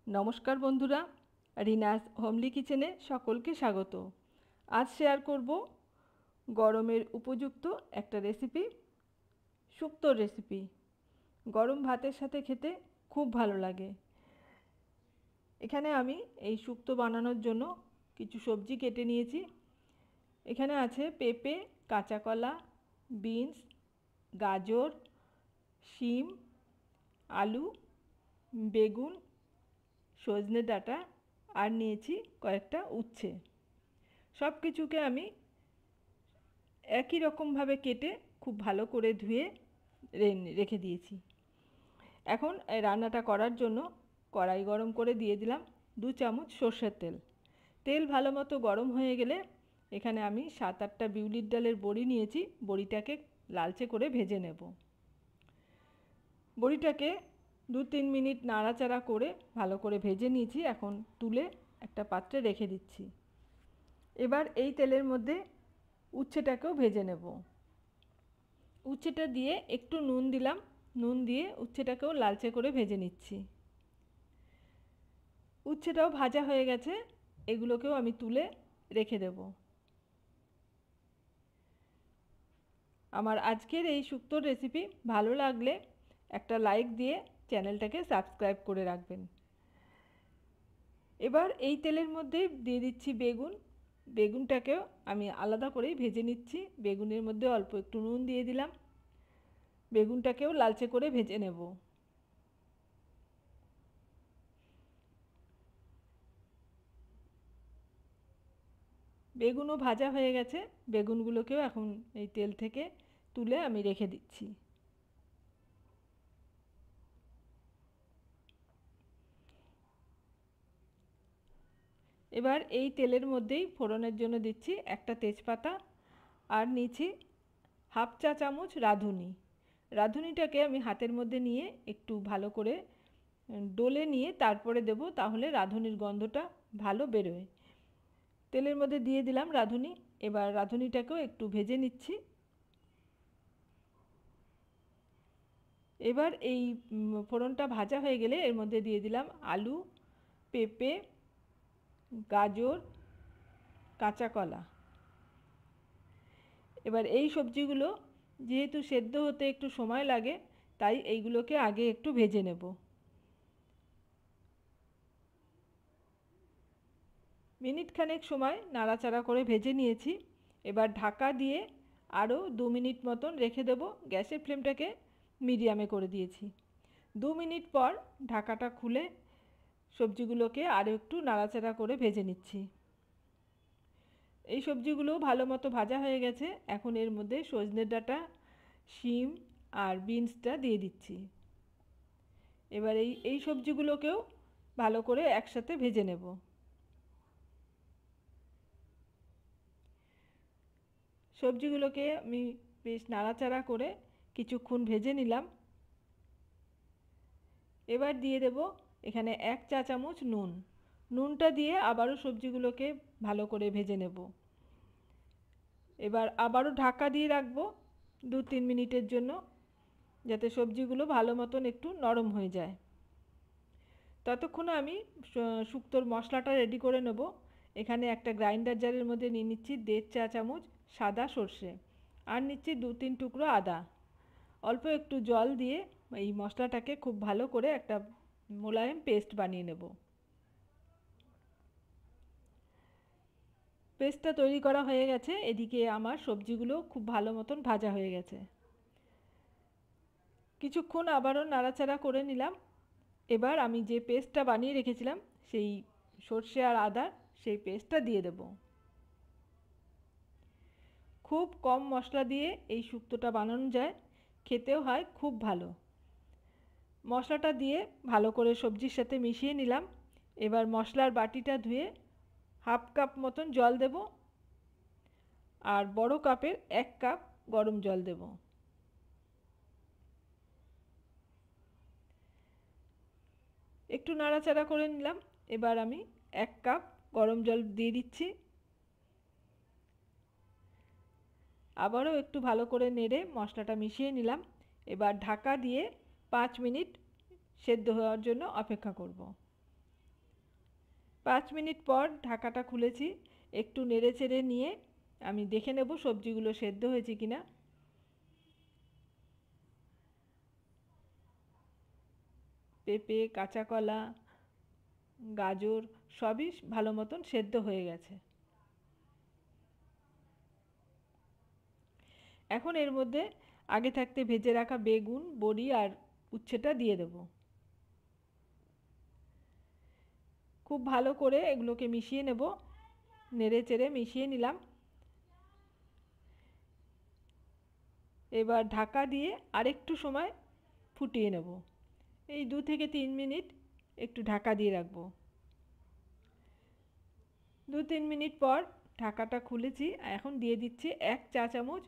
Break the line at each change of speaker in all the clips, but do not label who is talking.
নমস্কার বন্ধুরা, রিনাস হোমলি কিচেনে সকলকে স্বাগত। আজ শেয়ার করব গরমের উপযুক্ত একটা রেসিপি, শুক্তোর রেসিপি। গরম ভাতের সাথে খেতে খুব ভালো লাগে। এখানে আমি এই শুক্তো বানানোর জন্য কিছু সবজি কেটে নিয়েছি। এখানে আছে পেঁপে, কাঁচা কলা, বিনস, গাজর, শিম, আলু, বেগুন, সজনে ডাঁটা আর নিয়েছি কয়েকটা উচ্ছে। সব কিছুকে আমি একই রকমভাবে কেটে খুব ভালো করে ধুয়ে রেখে দিয়েছি। এখন এই রান্নাটা করার জন্য কড়াই গরম করে দিয়ে দিলাম 2 চামচ সর্ষের তেল। তেল ভালো মতো গরম হয়ে গেলে এখানে আমি 7-8টা বিউলির ডালের বড়ি নিয়েছি। বড়িটাকে লালচে করে ভেজে নেব। বড়িটাকে 2-3 মিনিট নাড়াচাড়া করে ভালো করে ভেজে নিয়েছি। এখন তুলে একটা পাত্রে রেখে দিচ্ছি। এবার এই তেলের মধ্যে উচ্ছেটাকেও ভেজে নেব। উচ্ছেটা দিয়ে একটু নুন দিলাম, নুন দিয়ে উচ্ছেটাকেও লালচে করে ভেজে নিচ্ছি। উচ্ছেটাও ভাজা হয়ে গেছে, এগুলোকেও আমি তুলে রেখে দেব। আমার আজকের এই শুক্তোর রেসিপি ভালো লাগলে একটা লাইক দিয়ে চ্যানেলটাকে সাবস্ক্রাইব করে রাখবেন। এবার এই তেলের মধ্যে দিয়ে দিচ্ছি বেগুন। বেগুনটাকেও আমি আলাদা করেই ভেজে নিচ্ছি। বেগুনের মধ্যে অল্প একটু নুন দিয়ে দিলাম। বেগুনটাকেও লালচে করে ভেজে নেব। বেগুনও ভাজা হয়ে গেছে। বেগুনগুলোকেও এখন এই তেল থেকে তুলে আমি রেখে দিচ্ছি। এবার এই তেলের মধ্যেই ফোড়নের জন্য দিচ্ছি একটা তেজপাতা আর নিচ্ছি হাফ চা চামচ রাঁধুনি। রাঁধুনিটাকে আমি হাতের মধ্যে নিয়ে একটু ভালো করে ডলে নিয়ে তারপরে দেব, তাহলে রাঁধুনির গন্ধটা ভালো বেরোয়। তেলের মধ্যে দিয়ে দিলাম রাঁধুনি। এবার রাঁধুনিটাকেও একটু ভেজে নিচ্ছি। এবার এই ফোড়নটা ভাজা হয়ে গেলে এর মধ্যে দিয়ে দিলাম আলু, পেঁপে, গাজর, কাঁচা কলা। এবার এই সবজিগুলো যেহেতু সেদ্ধ হতে একটু সময় লাগে, তাই এইগুলোকে আগে একটু ভেজে নেব। মিনিট খানেক সময় নাড়াচাড়া করে ভেজে নিয়েছি। এবার ঢাকা দিয়ে আরও 2 মিনিট মতন রেখে দেব। গ্যাসের ফ্লেমটাকে মিডিয়ামে করে দিয়েছি। 2 মিনিট পর ঢাকাটা খুলে সবজিগুলোকে আরও একটু নাড়াচাড়া করে ভেজে নিচ্ছি। এই সবজিগুলো ভালো মতো ভাজা হয়ে গেছে। এখন এর মধ্যে সজনে ডাঁটা, শিম আর বিনসটা দিয়ে দিচ্ছি। এবার এই সবজিগুলোকেও ভালো করে একসাথে ভেজে নেব। সবজিগুলোকে আমি বেশ নাড়াচাড়া করে কিছুক্ষণ ভেজে নিলাম। এবার দিয়ে দেব এখানে 1 চা চামচ নুন। নুনটা দিয়ে আবারও সবজিগুলোকে ভালো করে ভেজে নেব। এবার আবারও ঢাকা দিয়ে রাখবো 2-3 মিনিটের জন্য, যাতে সবজিগুলো ভালো মতন একটু নরম হয়ে যায়। ততক্ষণে আমি শুক্তোর মশলাটা রেডি করে নেব। এখানে একটা গ্রাইন্ডার জারের মধ্যে নিয়ে নিচ্ছি 1.5 চা চামচ সাদা সর্ষে আর নিচ্ছি 2-3 টুকরো আদা। অল্প একটু জল দিয়ে এই মশলাটাকে খুব ভালো করে একটা মোলায়েম পেস্ট বানিয়ে নেব। পেস্টটা তৈরি করা হয়ে গেছে। এদিকে আমার সবজিগুলো খুব ভালো মতন ভাজা হয়ে গেছে। কিছুক্ষণ আবারও নাড়াচাড়া করে নিলাম। এবার আমি যে পেস্টটা বানিয়ে রেখেছিলাম সেই সর্ষে আর আদার সেই পেস্টটা দিয়ে দেব। খুব কম মশলা দিয়ে এই শুক্তোটা বানানো যায়, খেতেও হয় খুব ভালো। মশলাটা দিয়ে ভালো করে সবজির সাথে মিশিয়ে নিলাম। এবার মশলার বাটিটা ধুয়ে হাফ কাপ মতন জল দেব আর বড় কাপের 1 কাপ গরম জল দেব। একটু নাড়াচাড়া করে নিলাম। এবার আমি 1 কাপ গরম জল দিয়ে দিচ্ছি। আবারও একটু ভালো করে নেড়ে মশলাটা মিশিয়ে নিলাম। এবার ঢাকা দিয়ে 5 মিনিট সেদ্ধ হওয়ার জন্য অপেক্ষা করব। 5 মিনিট পর ঢাকাটা খুলেছি, একটু নেড়ে চেড়ে নিয়ে আমি দেখে নেব সবজিগুলো সেদ্ধ হয়েছে কিনা। পেঁপে, কাঁচা কলা, গাজর সবই ভালো মতন সেদ্ধ হয়ে গেছে। এখন এর মধ্যে আগে থাকতে ভেজে রাখা বেগুন, বড়ি আর উচ্ছেটা দিয়ে দেব। খুব ভালো করে এগুলোকে মিশিয়ে নেব, নেড়ে চেড়ে মিশিয়ে নিলাম। এবার ঢাকা দিয়ে আরেকটু সময় ফুটিয়ে নেব, এই 2 থেকে 3 মিনিট একটু ঢাকা দিয়ে রাখবো। 2-3 মিনিট পর ঢাকাটা খুলেছি, এখন দিয়ে দিচ্ছি 1 চা চামচ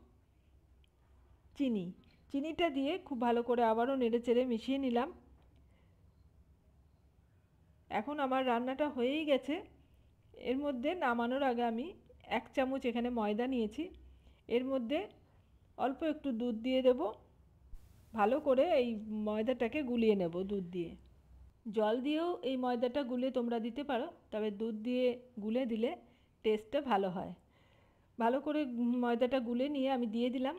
চিনি। চিনিটা দিয়ে খুব ভালো করে আবারও নেড়ে চেড়ে মিশিয়ে নিলাম। এখন আমার রান্নাটা হয়েই গেছে। এর মধ্যে নামানোর আগে আমি 1 চামচ এখানে ময়দা নিয়েছি, এর মধ্যে অল্প একটু দুধ দিয়ে দেব। ভালো করে এই ময়দাটাকে গুলিয়ে নেব দুধ দিয়ে। জল দিয়েও এই ময়দাটা গুলে তোমরা দিতে পারো, তবে দুধ দিয়ে গুলে দিলে টেস্টটা ভালো হয়। ভালো করে ময়দাটা গুলে নিয়ে আমি দিয়ে দিলাম।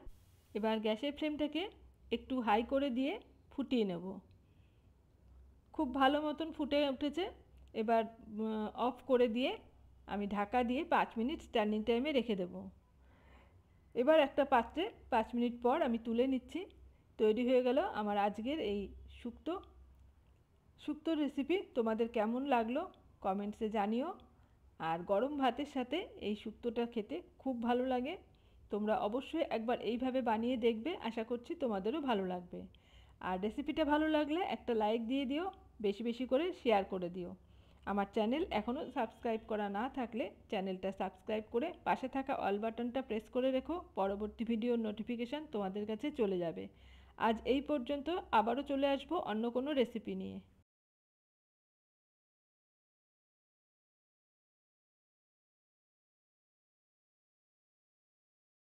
এবার গ্যাসের ফ্লেমটাকে একটু হাই করে দিয়ে ফুটিয়ে নেব। খুব ভালো মতন ফুটে উঠেছে। এবার অফ করে দিয়ে আমি ঢাকা দিয়ে 5 মিনিট স্ট্যান্ডিং টাইমে রেখে দেব। এবার একটা পাত্রে 5 মিনিট পর আমি তুলে নিচ্ছি। তৈরি হয়ে গেল আমার আজকের এই শুক্তো রেসিপি। তোমাদের কেমন লাগলো কমেন্টসে জানিও। আর গরম ভাতের সাথে এই শুক্তোটা খেতে খুব ভালো লাগে। তোমরা অবশ্যই একবার এইভাবে বানিয়ে দেখবে, আশা করছি তোমাদেরও ভালো লাগবে। আর রেসিপিটা ভালো লাগলে একটা লাইক দিয়ে দিও, বেশি বেশি করে শেয়ার করে দিও। আমার চ্যানেল এখনও সাবস্ক্রাইব করা না থাকলে চ্যানেলটা সাবস্ক্রাইব করে পাশে থাকা অল বাটনটা প্রেস করে রেখো, পরবর্তী ভিডিওর নোটিফিকেশান তোমাদের কাছে চলে যাবে। আজ এই পর্যন্ত, আবারও চলে আসবো অন্য কোনো রেসিপি নিয়ে।